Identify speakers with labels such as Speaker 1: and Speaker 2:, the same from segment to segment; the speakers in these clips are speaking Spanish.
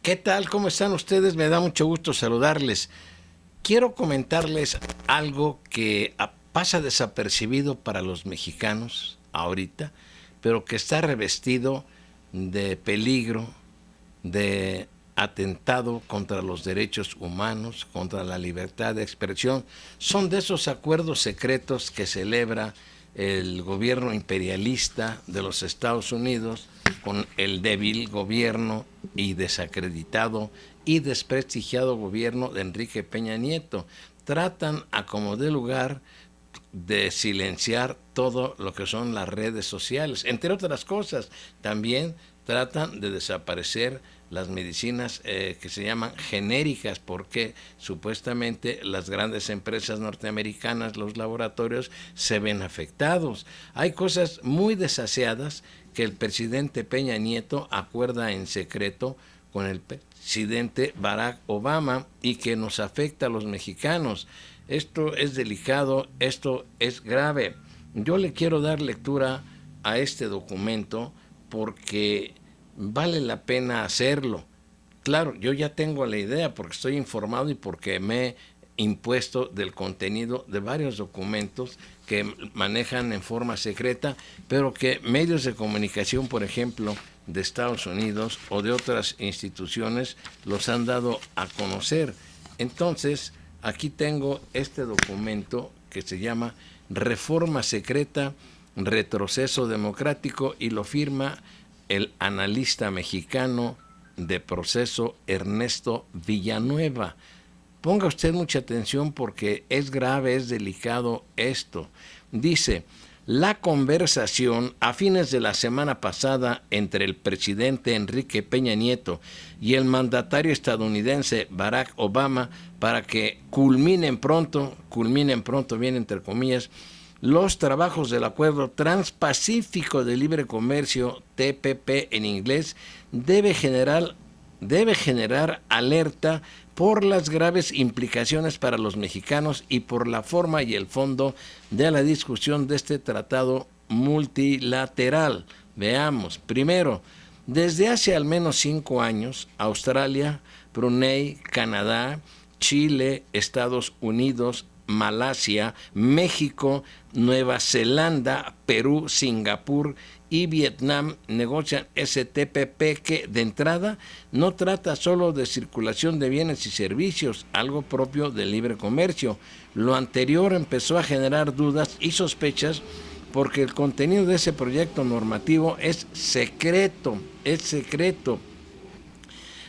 Speaker 1: ¿Qué tal? ¿Cómo están ustedes? Me da mucho gusto saludarles. Quiero comentarles algo que pasa desapercibido para los mexicanos ahorita, pero que está revestido de peligro, de atentado contra los derechos humanos, contra la libertad de expresión. Son de esos acuerdos secretos que celebra el gobierno imperialista de los Estados Unidos con el débil gobierno y desacreditado y desprestigiado gobierno de Enrique Peña Nieto. Tratan a como dé lugar de silenciar todo lo que son las redes sociales. Entre otras cosas, también tratan de desaparecer las medicinas que se llaman genéricas, porque supuestamente las grandes empresas norteamericanas, los laboratorios, se ven afectados. Hay cosas muy desaseadas que el presidente Peña Nieto acuerda en secreto con el presidente Barack Obama y que nos afecta a los mexicanos. Esto es delicado, esto es grave. Yo le quiero dar lectura a este documento porque vale la pena hacerlo. Claro, yo ya tengo la idea porque estoy informado y porque me he impuesto del contenido de varios documentos que manejan en forma secreta, pero que medios de comunicación, por ejemplo, de Estados Unidos o de otras instituciones, los han dado a conocer. Entonces, aquí tengo este documento que se llama Reforma Secreta, Retroceso Democrático, y lo firma el analista mexicano de Proceso Ernesto Villanueva. Ponga usted mucha atención porque es grave, es delicado esto. Dice: la conversación a fines de la semana pasada entre el presidente Enrique Peña Nieto y el mandatario estadounidense Barack Obama para que culminen pronto, bien entre comillas, los trabajos del Acuerdo Transpacífico de Libre Comercio, TPP en inglés, debe generar alerta por las graves implicaciones para los mexicanos y por la forma y el fondo de la discusión de este tratado multilateral. Veamos, primero, desde hace al menos 5 años, Australia, Brunei, Canadá, Chile, Estados Unidos, Malasia, México, Nueva Zelanda, Perú, Singapur y Vietnam negocian ese TPP que, de entrada, no trata solo de circulación de bienes y servicios, algo propio del libre comercio. Lo anterior empezó a generar dudas y sospechas porque el contenido de ese proyecto normativo es secreto.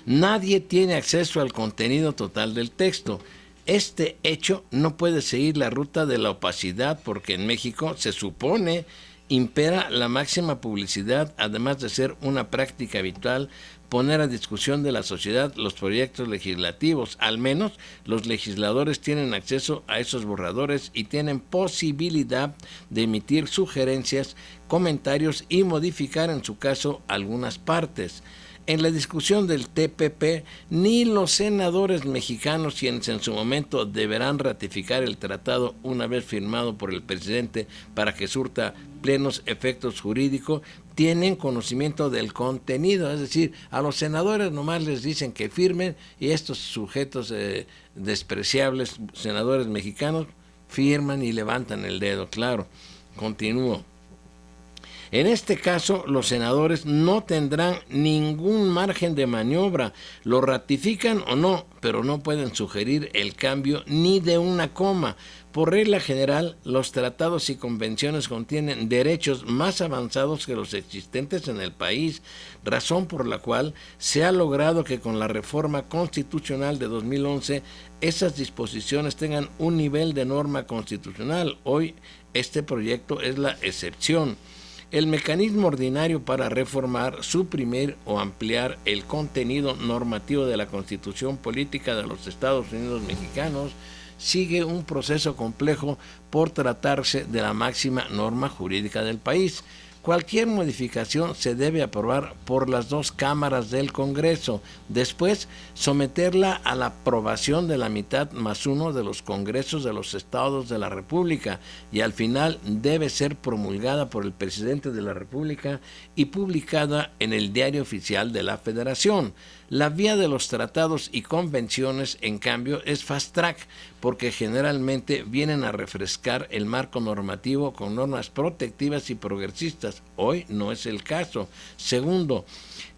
Speaker 1: Nadie tiene acceso al contenido total del texto. Este hecho no puede seguir la ruta de la opacidad porque en México se supone impera la máxima publicidad, además de ser una práctica habitual poner a discusión de la sociedad los proyectos legislativos. Al menos los legisladores tienen acceso a esos borradores y tienen posibilidad de emitir sugerencias, comentarios y modificar en su caso algunas partes. En la discusión del TPP, ni los senadores mexicanos, quienes en su momento deberán ratificar el tratado una vez firmado por el presidente para que surta plenos efectos jurídicos, tienen conocimiento del contenido. Es decir, a los senadores nomás les dicen que firmen y estos sujetos despreciables, senadores mexicanos, firman y levantan el dedo. Claro, continúo. En este caso, los senadores no tendrán ningún margen de maniobra, lo ratifican o no, pero no pueden sugerir el cambio ni de una coma. Por regla general, los tratados y convenciones contienen derechos más avanzados que los existentes en el país, razón por la cual se ha logrado que con la reforma constitucional de 2011 esas disposiciones tengan un nivel de norma constitucional. Hoy este proyecto es la excepción. El mecanismo ordinario para reformar, suprimir o ampliar el contenido normativo de la Constitución Política de los Estados Unidos Mexicanos sigue un proceso complejo por tratarse de la máxima norma jurídica del país. Cualquier modificación se debe aprobar por las dos cámaras del Congreso, después someterla a la aprobación de la mitad más uno de los congresos de los estados de la República y al final debe ser promulgada por el presidente de la República y publicada en el Diario Oficial de la Federación. La vía de los tratados y convenciones, en cambio, es fast track, porque generalmente vienen a refrescar el marco normativo con normas protectivas y progresistas. Hoy no es el caso. Segundo,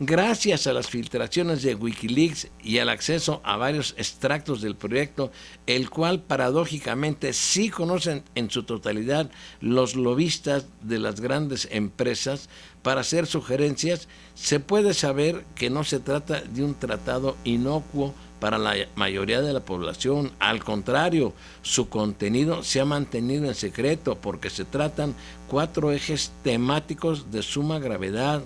Speaker 1: gracias a las filtraciones de Wikileaks y al acceso a varios extractos del proyecto, el cual paradójicamente sí conocen en su totalidad los lobistas de las grandes empresas para hacer sugerencias, se puede saber que no se trata de un tratado inocuo para la mayoría de la población. Al contrario, su contenido se ha mantenido en secreto porque se tratan 4 ejes temáticos de suma gravedad.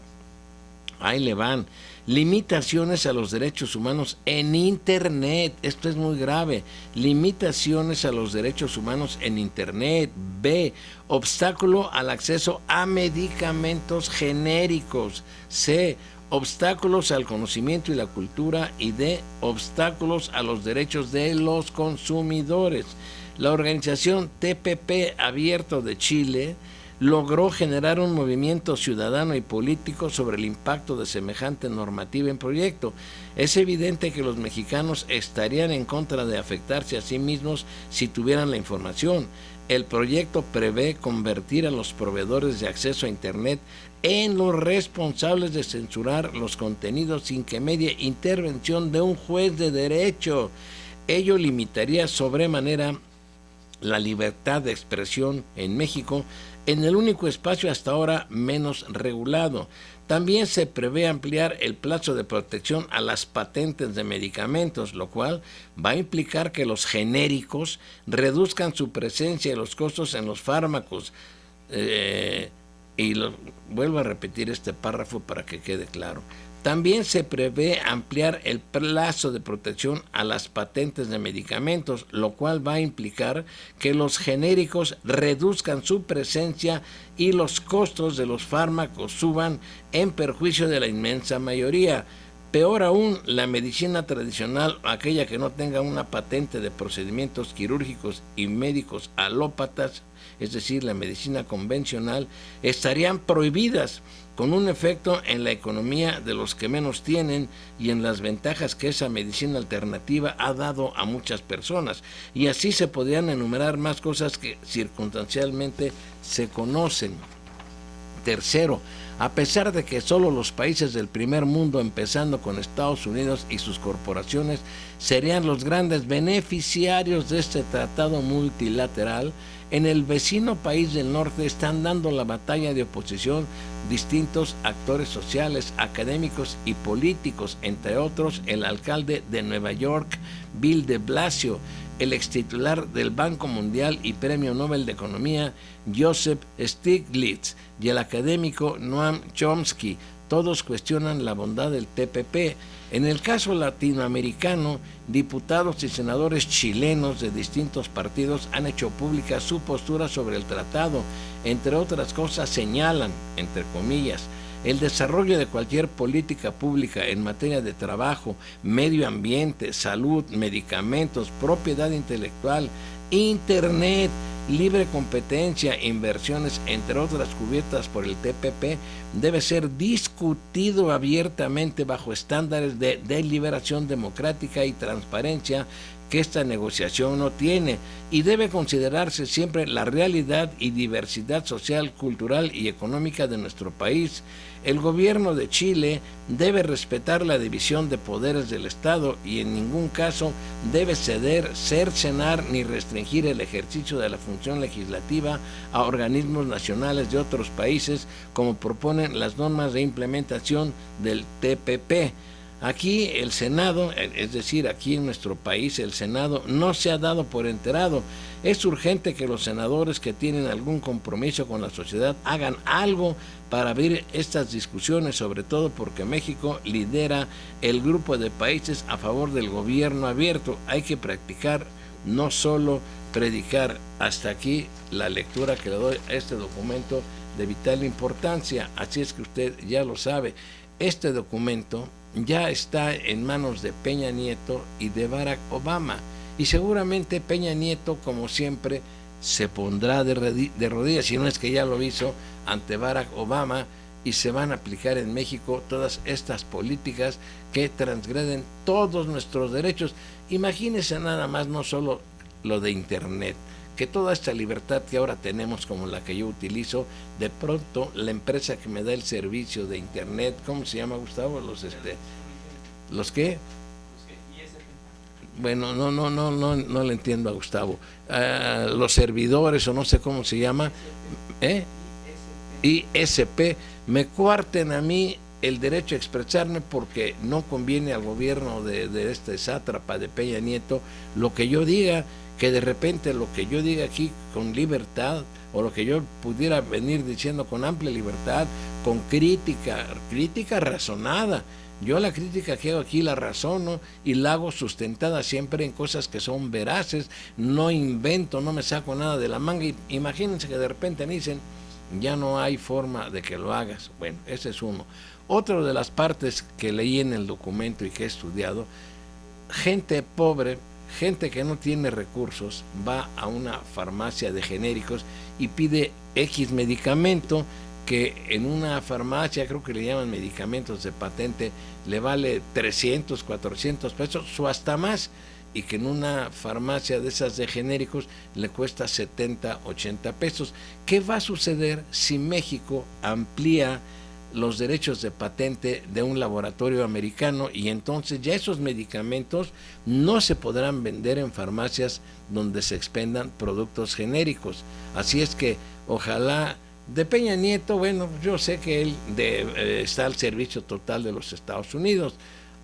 Speaker 1: Ahí le van. Limitaciones a los derechos humanos en Internet. Esto es muy grave. Limitaciones a los derechos humanos en Internet. B. Obstáculo al acceso a medicamentos genéricos. C. Obstáculos al conocimiento y la cultura. Y D. Obstáculos a los derechos de los consumidores. La organización TPP Abierto de Chile logró generar un movimiento ciudadano y político sobre el impacto de semejante normativa en proyecto. Es evidente que los mexicanos estarían en contra de afectarse a sí mismos si tuvieran la información. El proyecto prevé convertir a los proveedores de acceso a Internet en los responsables de censurar los contenidos sin que medie intervención de un juez de derecho. Ello limitaría sobremanera la libertad de expresión en México, en el único espacio hasta ahora menos regulado. También se prevé ampliar el plazo de protección a las patentes de medicamentos, lo cual va a implicar que los genéricos reduzcan su presencia y los costos en los fármacos. Vuelvo a repetir este párrafo para que quede claro. También se prevé ampliar el plazo de protección a las patentes de medicamentos, lo cual va a implicar que los genéricos reduzcan su presencia y los costos de los fármacos suban en perjuicio de la inmensa mayoría. Peor aún, la medicina tradicional, aquella que no tenga una patente de procedimientos quirúrgicos y médicos alópatas, es decir, la medicina convencional, estarían prohibidas, con un efecto en la economía de los que menos tienen y en las ventajas que esa medicina alternativa ha dado a muchas personas. Y así se podrían enumerar más cosas que circunstancialmente se conocen. Tercero, a pesar de que solo los países del primer mundo, empezando con Estados Unidos y sus corporaciones, serían los grandes beneficiarios de este tratado multilateral, en el vecino país del norte están dando la batalla de oposición distintos actores sociales, académicos y políticos, entre otros el alcalde de Nueva York, Bill de Blasio, el extitular del Banco Mundial y Premio Nobel de Economía, Joseph Stiglitz, y el académico Noam Chomsky. Todos cuestionan la bondad del TPP. En el caso latinoamericano, diputados y senadores chilenos de distintos partidos han hecho pública su postura sobre el tratado. Entre otras cosas, señalan, entre comillas, el desarrollo de cualquier política pública en materia de trabajo, medio ambiente, salud, medicamentos, propiedad intelectual, Internet, libre competencia, inversiones, entre otras cubiertas por el TPP, debe ser discutido abiertamente bajo estándares de deliberación democrática y transparencia que esta negociación no tiene, y debe considerarse siempre la realidad y diversidad social, cultural y económica de nuestro país. El gobierno de Chile debe respetar la división de poderes del Estado y en ningún caso debe ceder, cercenar ni restringir el ejercicio de la función legislativa a organismos nacionales de otros países, como proponen las normas de implementación del TPP. Aquí el Senado, es decir, aquí en nuestro país el Senado no se ha dado por enterado. Es urgente que los senadores que tienen algún compromiso con la sociedad hagan algo para abrir estas discusiones, sobre todo porque México lidera el grupo de países a favor del gobierno abierto. Hay que practicar, no solo predicar. Hasta aquí la lectura que le doy a este documento de vital importancia. Así es que usted ya lo sabe, este documento ya está en manos de Peña Nieto y de Barack Obama, y seguramente Peña Nieto, como siempre, se pondrá de rodillas, si no es que ya lo hizo, ante Barack Obama, y se van a aplicar en México todas estas políticas que transgreden todos nuestros derechos. Imagínense nada más, no solo lo de Internet, que toda esta libertad que ahora tenemos, como la que yo utilizo, de pronto la empresa que me da el servicio de Internet, ¿cómo se llama, Gustavo? ¿Los qué? Bueno, no le entiendo a Gustavo. Los servidores, o no sé cómo se llama, ISP, me cuarten a mí el derecho a expresarme porque no conviene al gobierno de este sátrapa de Peña Nieto lo que yo diga, que de repente lo que yo diga aquí con libertad, o lo que yo pudiera venir diciendo con amplia libertad, con crítica razonada. Yo la crítica que hago aquí la razono y la hago sustentada siempre en cosas que son veraces, no invento, no me saco nada de la manga. Imagínense que de repente me dicen, ya no hay forma de que lo hagas. Bueno, ese es uno. Otra de las partes que leí en el documento y que he estudiado, gente pobre, gente que no tiene recursos, va a una farmacia de genéricos y pide X medicamento que en una farmacia, creo que le llaman medicamentos de patente, le vale 300, 400 pesos o hasta más, y que en una farmacia de esas de genéricos le cuesta 70, 80 pesos. ¿Qué va a suceder si México amplía los derechos de patente de un laboratorio americano y entonces ya esos medicamentos no se podrán vender en farmacias donde se expendan productos genéricos? Así es que ojalá de Peña Nieto, bueno, yo sé que él está al servicio total de los Estados Unidos.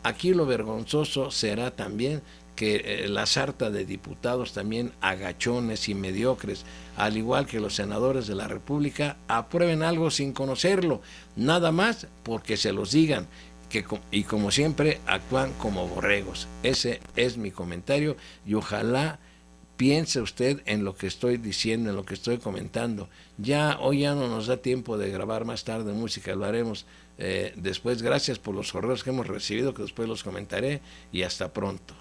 Speaker 1: Aquí lo vergonzoso será también que la sarta de diputados también agachones y mediocres, al igual que los senadores de la República, aprueben algo sin conocerlo, nada más porque se los digan, y como siempre actúan como borregos. Ese es mi comentario y ojalá piense usted en lo que estoy diciendo, en lo que estoy comentando. Hoy ya no nos da tiempo de grabar más tarde música, lo haremos después. Gracias por los correos que hemos recibido, que después los comentaré, y hasta pronto.